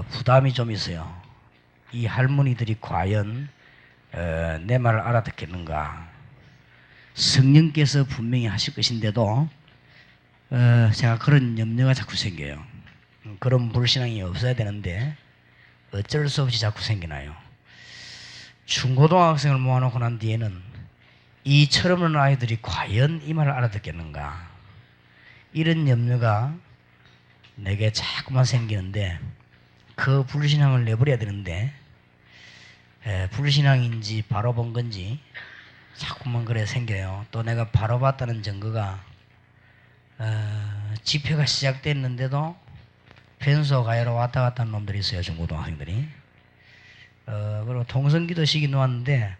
부담이 좀 있어요. 이 할머니들이 과연 내 말을 알아듣겠는가. 성령께서 분명히 하실 것인데도 제가 그런 염려가 자꾸 생겨요. 그런 불신앙이 없어야 되는데 어쩔 수 없이 자꾸 생기나요. 중고등학생을 모아놓고 난 뒤에는 이 철없는 아이들이 과연 이 말을 알아듣겠는가, 이런 염려가 내게 자꾸만 생기는데, 그 불신앙을 내버려야 되는데 불신앙인지 바로 본 건지 자꾸만 그래 생겨요. 또 내가 바로 봤다는 증거가 집회가 시작됐는데도 변소 가야로 왔다 갔다 하는 놈들이 있어요. 중고등학생들이. 그리고 통성기도 시기 놓았는데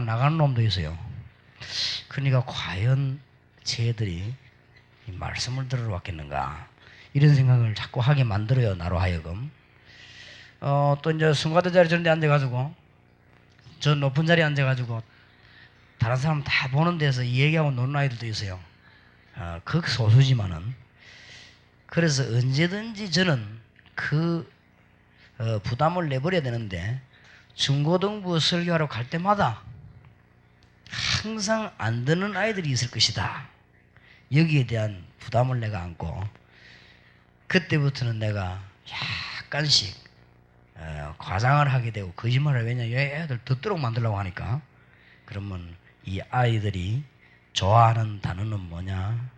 나가는 놈도 있어요. 그러니까 과연 쟤들이 이 말씀을 들으러 왔겠는가, 이런 생각을 자꾸 하게 만들어요. 나로 하여금. 또 이제 성가대 자리 저런 데 앉아가지고, 저 높은 자리에 앉아가지고 다른 사람 다 보는 데서 얘기하고 노는 아이들도 있어요. 극소수지만은. 그래서 언제든지 저는 그 부담을 내버려야 되는데, 중고등부 설교하러 갈 때마다 항상 안 듣는 아이들이 있을 것이다. 여기에 대한 부담을 내가 안고, 그때부터는 내가 약간씩 과장을 하게 되고 거짓말을, 왜냐 애들 듣도록 만들려고 하니까. 그러면 이 아이들이 좋아하는 단어는 뭐냐,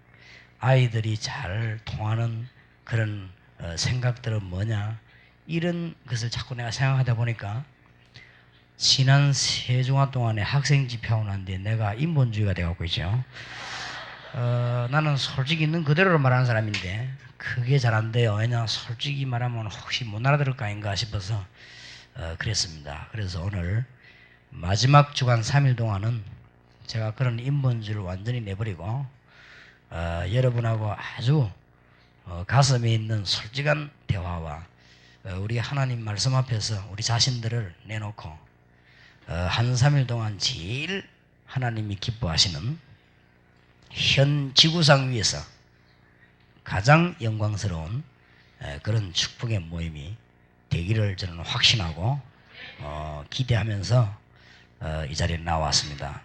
아이들이 잘 통하는 그런 생각들은 뭐냐, 이런 것을 자꾸 내가 생각하다 보니까 지난 3주간 동안에 학생 집회하고 난 뒤에 내가 인본주의가 되어가고 있죠. 나는 솔직히 있는 그대로를 말하는 사람인데 그게 잘 안 돼요. 왜냐, 솔직히 말하면 혹시 못 알아들을까 아닌가 싶어서 그랬습니다. 그래서 오늘 마지막 주간 3일 동안은 제가 그런 인본주의를 완전히 내버리고 여러분하고 아주 가슴에 있는 솔직한 대화와 우리 하나님 말씀 앞에서 우리 자신들을 내놓고 한 3일 동안 제일 하나님이 기뻐하시는 현 지구상 위에서 가장 영광스러운 그런 축복의 모임이 되기를 저는 확신하고 기대하면서 이 자리에 나왔습니다.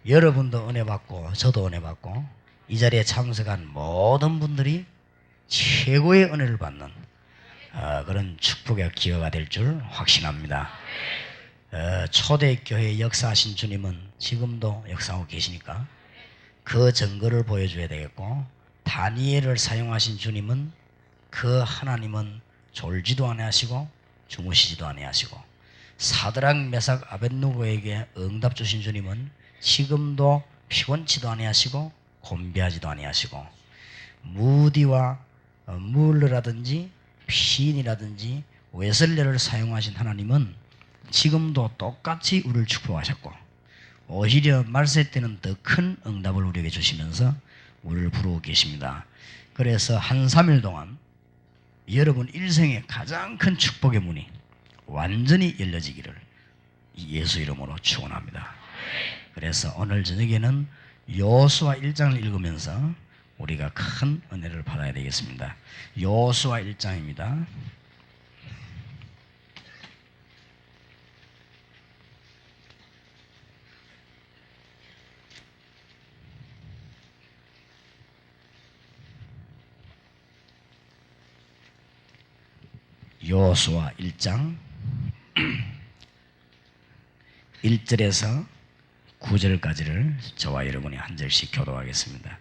여러분도 은혜 받고 저도 은혜 받고 이 자리에 참석한 모든 분들이 최고의 은혜를 받는 그런 축복의 기회가 될 줄 확신합니다. 초대교회에 역사하신 주님은 지금도 역사하고 계시니까 그 증거를 보여줘야 되겠고, 다니엘을 사용하신 주님은 그 하나님은 졸지도 아니하시고 주무시지도 아니하시고, 사드락 메삭 아벳누고에게 응답 주신 주님은 지금도 피곤치도 아니하시고 곤비하지도 아니하시고, 무디와 물러라든지 피인이라든지 웨슬레를 사용하신 하나님은 지금도 똑같이 우리를 축복하셨고, 오히려 말세 때는 더 큰 응답을 우리에게 주시면서 우리를 부르고 계십니다. 그래서 한 3일 동안 여러분 일생의 가장 큰 축복의 문이 완전히 열려지기를 예수 이름으로 축원합니다. 그래서 오늘 저녁에는 여호수아 1장을 읽으면서 우리가 큰 은혜를 받아야 되겠습니다. 여호수아 1장입니다. 여호수아 1장 1절에서 9절까지를 저와 여러분이 한 절씩 교독하겠습니다.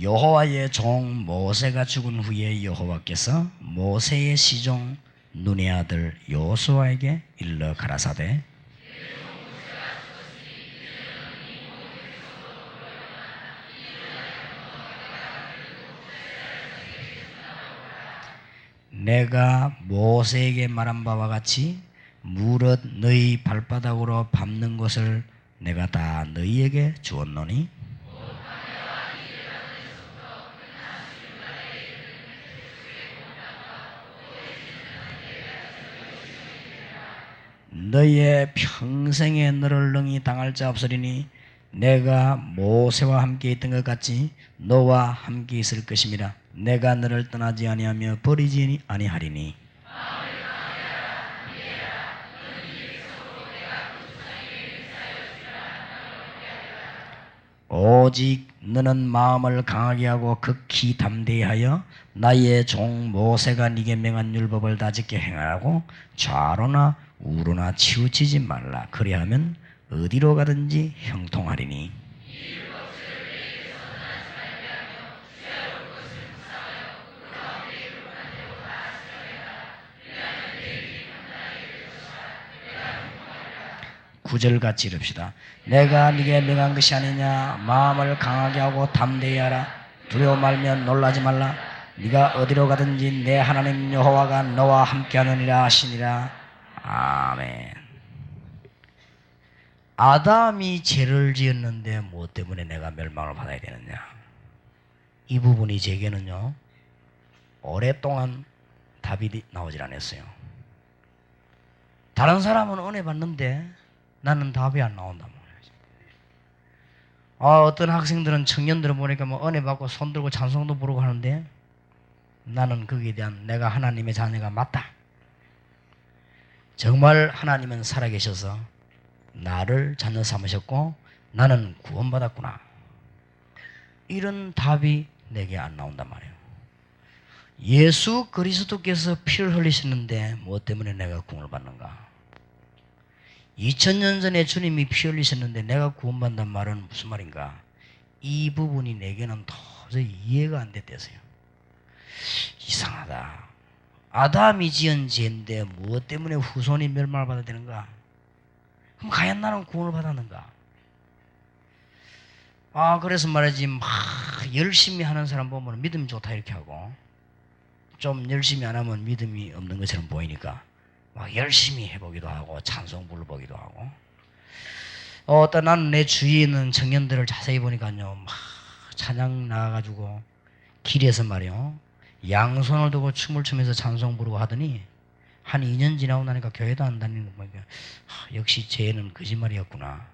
여호와의 종 모세가 죽은 후에 여호와께서 모세의 시종 눈의 아들 여호수아에게 일러 가라사대, 내가 모세에게 말한 바와 같이 무릇 너희 발바닥으로 밟는 것을 내가 다 너희에게 주었노니, 너희의 평생에 너를 능히 당할 자 없으리니 내가 모세와 함께 있던 것 같이 너와 함께 있을 것임이라. 내가 너를 떠나지 아니하며 버리지 아니하리니. 오직 너는 마음을 강하게 하고 극히 담대히 하여 나의 종 모세가 네게 명한 율법을 다 지켜 행하라고 좌로나 우로나 치우치지 말라. 그리하면 어디로 가든지 형통하리니. 구절같이 이릅시다. 내가 네게 명한 것이 아니냐. 마음을 강하게 하고 담대히 하라. 두려워 말면 놀라지 말라. 네가 어디로 가든지 내 하나님 여호와가 너와 함께하느니라 하시니라. 아멘. 아담이 죄를 지었는데 무엇 때문에 내가 멸망을 받아야 되느냐. 이 부분이 제게는요 오랫동안 답이 나오질 않았어요. 다른 사람은 은혜 받는데 나는 답이 안 나온단 말이에요. 어떤 학생들은 청년들을 보니까 뭐 은혜 받고 손 들고 찬송도 부르고 하는데 나는 거기에 대한 내가 하나님의 자녀가 맞다. 정말 하나님은 살아계셔서 나를 자녀 삼으셨고 나는 구원받았구나. 이런 답이 내게 안 나온단 말이에요. 예수 그리스도께서 피를 흘리셨는데 무엇 때문에 내가 구원을 받는가? 2000년 전에 주님이 피 흘리셨는데 내가 구원받는단 말은 무슨 말인가? 이 부분이 내게는 도저히 이해가 안 됐대서요. 이상하다. 아담이 지은 죄인데 무엇 때문에 후손이 멸망을 받아야 되는가? 그럼 과연 나는 구원을 받았는가? 그래서 말이지 막 열심히 하는 사람 보면 믿음이 좋다 이렇게 하고 좀 열심히 안 하면 믿음이 없는 것처럼 보이니까 막 열심히 해보기도 하고 찬송 불러보기도 하고 나는 내 주위에 있는 청년들을 자세히 보니까요 막 찬양 나가가지고 길에서 말이요 양손을 두고 춤을 추면서 찬송 부르고 하더니 한 2년 지나고 나니까 교회도 안 다니는 거 보니까 역시 죄는 거짓말이었구나.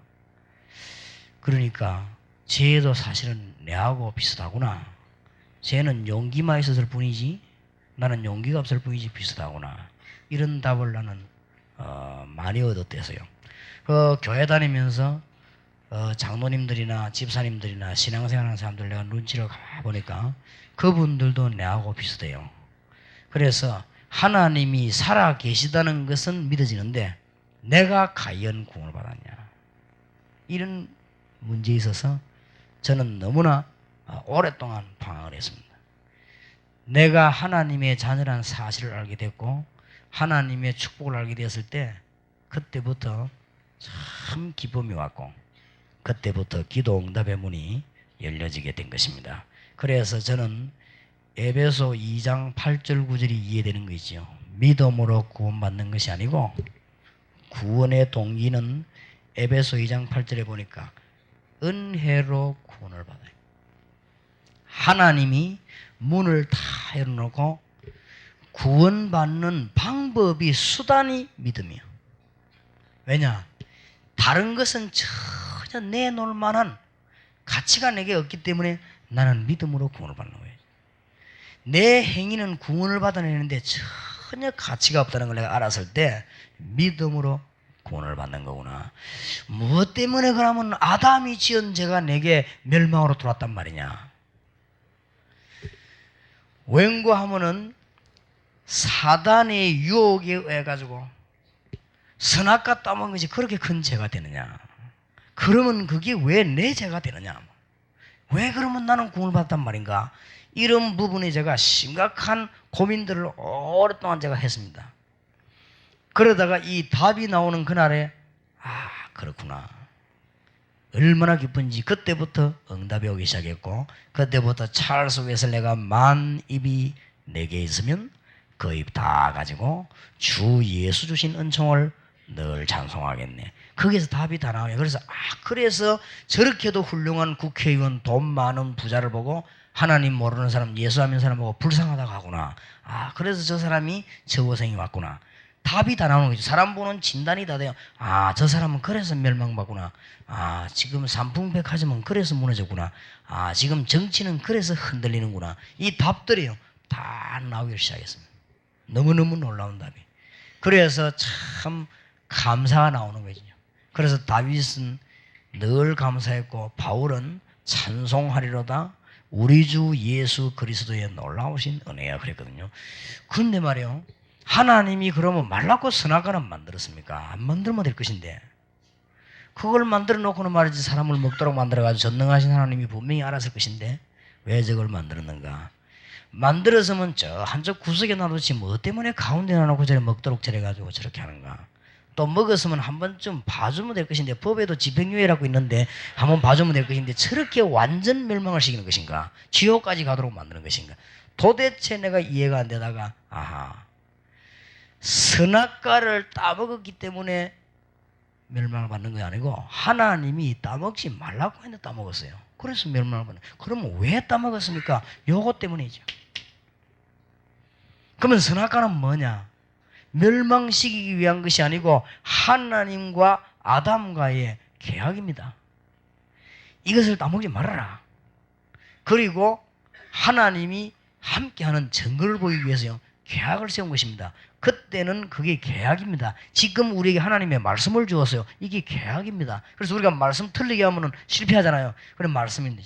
그러니까 죄도 사실은 내하고 비슷하구나. 죄는 용기만 있었을 뿐이지 나는 용기가 없을 뿐이지 비슷하구나. 이런 답을 나는 많이 얻었대서요. 교회 다니면서 장로님들이나 집사님들이나 신앙생활하는 사람들 내가 눈치를 가보니까 그분들도 내하고 비슷해요. 그래서 하나님이 살아 계시다는 것은 믿어지는데 내가 과연 구원을 받았냐. 이런 문제에 있어서 저는 너무나 오랫동안 방황을 했습니다. 내가 하나님의 자녀라는 사실을 알게 됐고 하나님의 축복을 알게 되었을 때 그때부터 참 기쁨이 왔고 그때부터 기도 응답의 문이 열려지게 된 것입니다. 그래서 저는 에베소 2장 8절 9절이 이해되는 거 있죠. 믿음으로 구원받는 것이 아니고 구원의 동기는 에베소 2장 8절에 보니까 은혜로 구원을 받아요. 하나님이 문을 다 열어놓고 구원받는 방법이 수단이 믿음이에요. 왜냐? 다른 것은 전혀 내놓을 만한 가치가 내게 없기 때문에 나는 믿음으로 구원을 받는 거예요. 내 행위는 구원을 받아내는데 전혀 가치가 없다는 걸 내가 알았을 때 믿음으로 구원을 받는 거구나. 무엇 때문에 그러면 아담이 지은 죄가 내게 멸망으로 들어왔단 말이냐. 왠고하면은 사단의 유혹에 의해 가지고 선악과 따먹은 것이 그렇게 큰 죄가 되느냐. 그러면 그게 왜 내 죄가 되느냐. 왜 그러면 나는 구원을 받았단 말인가. 이런 부분에 제가 심각한 고민들을 오랫동안 제가 했습니다. 그러다가 이 답이 나오는 그날에 그렇구나. 얼마나 기쁜지 그때부터 응답이 오기 시작했고 그때부터 찰 속에서 내가 만 입이 내게 있으면 그 입 다 가지고 주 예수 주신 은총을 늘 찬송하겠네. 거기서 답이 다 나와요. 그래서 저렇게도 훌륭한 국회의원 돈 많은 부자를 보고 하나님 모르는 사람 예수 안 믿는 사람 보고 불쌍하다고 하구나. 그래서 저 사람이 저 고생이 왔구나. 답이 다 나오는 거죠. 사람 보는 진단이 다 돼요. 아, 저 사람은 그래서 멸망받구나. 아, 지금 삼풍백화점은 그래서 무너졌구나. 아, 지금 정치는 그래서 흔들리는구나. 이 답들이요, 다 나오기 시작했습니다. 너무너무 놀라운 답이. 그래서 참 감사가 나오는 거죠. 그래서 다윗은 늘 감사했고 바울은 찬송하리로다 우리 주 예수 그리스도의 놀라우신 은혜야 그랬거든요. 그런데 말이요, 하나님이 그러면 말랐고 선악과는 만들었습니까? 안 만들면 될 것인데 그걸 만들어 놓고는 말이지 사람을 먹도록 만들어가지고 전능하신 하나님이 분명히 알았을 것인데 왜 저걸 만들었는가? 만들었으면 저 한쪽 구석에 놔두지 뭐 때문에 가운데 놔놓고 저래 먹도록 저래가지고 저렇게 하는가? 또 먹었으면 한 번쯤 봐주면 될 것인데 법에도 집행유예라고 있는데 한번 봐주면 될 것인데 저렇게 완전 멸망을 시키는 것인가? 지옥까지 가도록 만드는 것인가? 도대체 내가 이해가 안 되다가 아하, 선악과를 따먹었기 때문에 멸망을 받는 게 아니고 하나님이 따먹지 말라고 했는데 따먹었어요. 그래서 멸망을 받는. 그러면 왜 따먹었습니까? 요것 때문이죠. 그러면 선악과는 뭐냐? 멸망시키기 위한 것이 아니고 하나님과 아담과의 계약입니다. 이것을 따먹지 말아라. 그리고 하나님이 함께하는 증거를 보이기 위해서요, 계약을 세운 것입니다. 그때는 그게 계약입니다. 지금 우리에게 하나님의 말씀을 주었어요. 이게 계약입니다. 그래서 우리가 말씀 틀리게 하면 실패하잖아요. 그런 말씀인데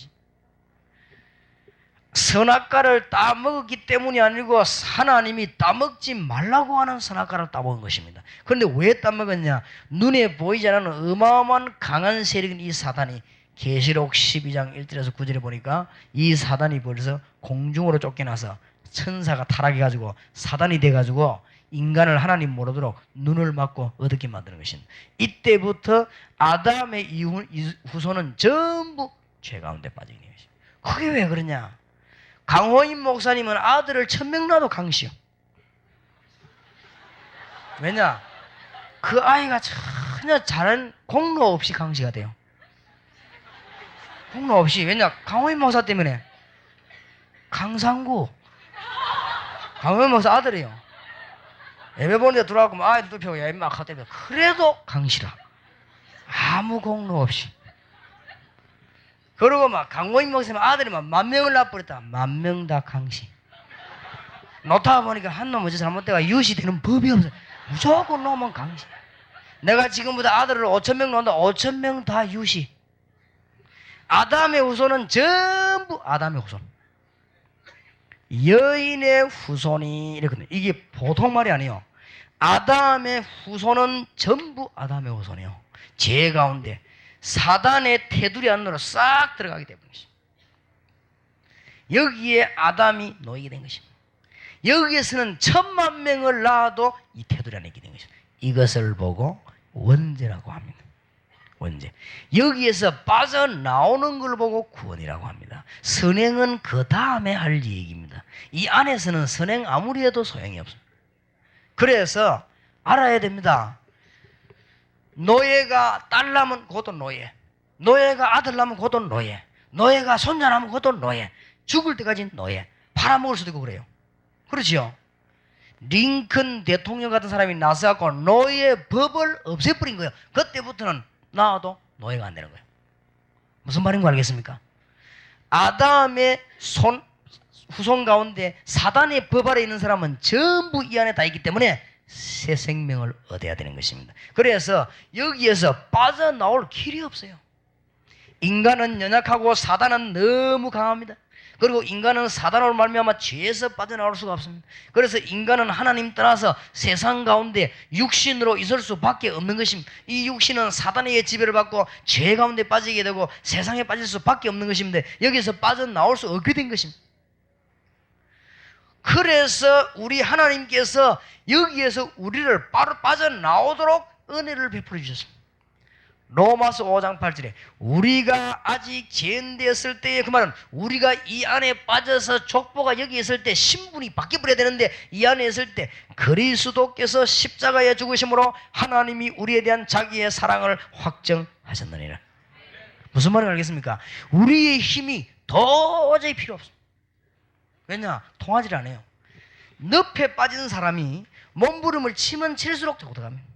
선악과를 따먹었기 때문이 아니고 하나님이 따먹지 말라고 하는 선악과를 따먹은 것입니다. 그런데 왜 따먹었냐? 눈에 보이지 않는 어마어마한 강한 세력인 이 사단이, 계시록 12장 1절에서 9절에 보니까 이 사단이 벌써 공중으로 쫓겨나서 천사가 타락해가지고 사단이 돼가지고 인간을 하나님 모르도록 눈을 막고 어둡게 만드는 것입니다. 이때부터 아담의 후손은 전부 죄 가운데 빠지게 되는 것입니다. 그게 왜 그러냐? 강호인 목사님은 아들을 1000명 낳아도 강시요. 왜냐? 그 아이가 전혀 잘한 공로 없이 강시가 돼요. 공로 없이. 왜냐? 강호인 목사 때문에. 강상구 강호인 목사 아들이에요. 예배 보는 데 들어가고 막 아이 눕히고 야 임마 하대면 그래도 강시라. 아무 공로 없이. 그러고 막 강호인 목사님 아들이 막 10,000명을 낳아버렸다. 10,000명 다 강시. 놓다 보니까 한 놈 어째 잘못돼가 유시되는 법이 없어. 무조건 놈은 강시. 내가 지금보다 아들을 5,000명 낳는다. 5,000명 다 유시. 아담의 후손은 전부 아담의 후손. 여인의 후손이 이렇거든요. 이게 보통 말이 아니에요. 아담의 후손은 전부 아담의 후손이에요. 죄 가운데 사단의 테두리 안으로 싹 들어가게 되는 것입니다. 여기에 아담이 놓이게 된 것입니다. 여기에서는 10,000,000명을 낳아도 이 테두리 안에 있게 된 것입니다. 이것을 보고 원죄라고 합니다. 원죄. 여기에서 빠져나오는 걸 보고 구원이라고 합니다. 선행은 그 다음에 할 얘기입니다. 이 안에서는 선행 아무리 해도 소용이 없습니다. 그래서 알아야 됩니다. 노예가 딸 낳으면 그것도 노예, 노예가 아들 낳으면 그것도 노예, 노예가 손자 낳으면 그것도 노예, 죽을 때까지 노예, 팔아먹을 수도 있고 그래요. 그렇지요? 링컨 대통령 같은 사람이 나서갖고 노예 법을 없애버린 거예요. 그때부터는 나와도 노예가 안 되는 거예요. 무슨 말인 거 알겠습니까? 아담의 후손 가운데 사단의 법 아래 있는 사람은 전부 이 안에 다 있기 때문에 새 생명을 얻어야 되는 것입니다. 그래서 여기에서 빠져나올 길이 없어요. 인간은 연약하고 사단은 너무 강합니다. 그리고 인간은 사단으로 말미암아 죄에서 빠져나올 수가 없습니다. 그래서 인간은 하나님 떠나서 세상 가운데 육신으로 있을 수밖에 없는 것입니다. 이 육신은 사단에게 지배를 받고 죄 가운데 빠지게 되고 세상에 빠질 수밖에 없는 것입니다. 여기서 빠져나올 수 없게 된 것입니다. 그래서 우리 하나님께서 여기에서 우리를 바로 빠져나오도록 은혜를 베풀어 주셨습니다. 로마서 5장 8절에 우리가 아직 죄인되었을 때에, 그 말은 우리가 이 안에 빠져서 족보가 여기 있을 때 신분이 바뀌어버려야 되는데 이 안에 있을 때 그리스도께서 십자가에 죽으심으로 하나님이 우리에 대한 자기의 사랑을 확정하셨느니라. 무슨 말인지 알겠습니까? 우리의 힘이 도저히 필요 없습니다. 왜냐? 통하지 않아요. 늪에 빠진 사람이 몸부림을 치면 칠수록 자꾸 들어갑니다.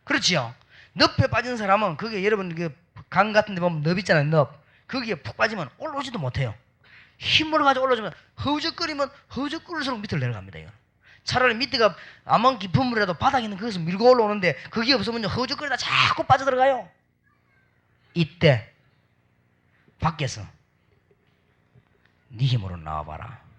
그렇지요. 늪에 빠진 사람은 그게 여러분 강 같은 데 보면 늪 있잖아요. 늪. 거기에 푹 빠지면 올라오지도 못해요. 힘으로 가지고 올라오면 허우적거리면 허우적거릴수록 밑으로 내려갑니다. 이거. 차라리 밑에가 아만 깊은 물이라도 바닥에 있는 거기서 밀고 올라오는데 그게 없으면 허우적거리다 자꾸 빠져들어가요. 이때 밖에서 네 힘으로 나와봐라.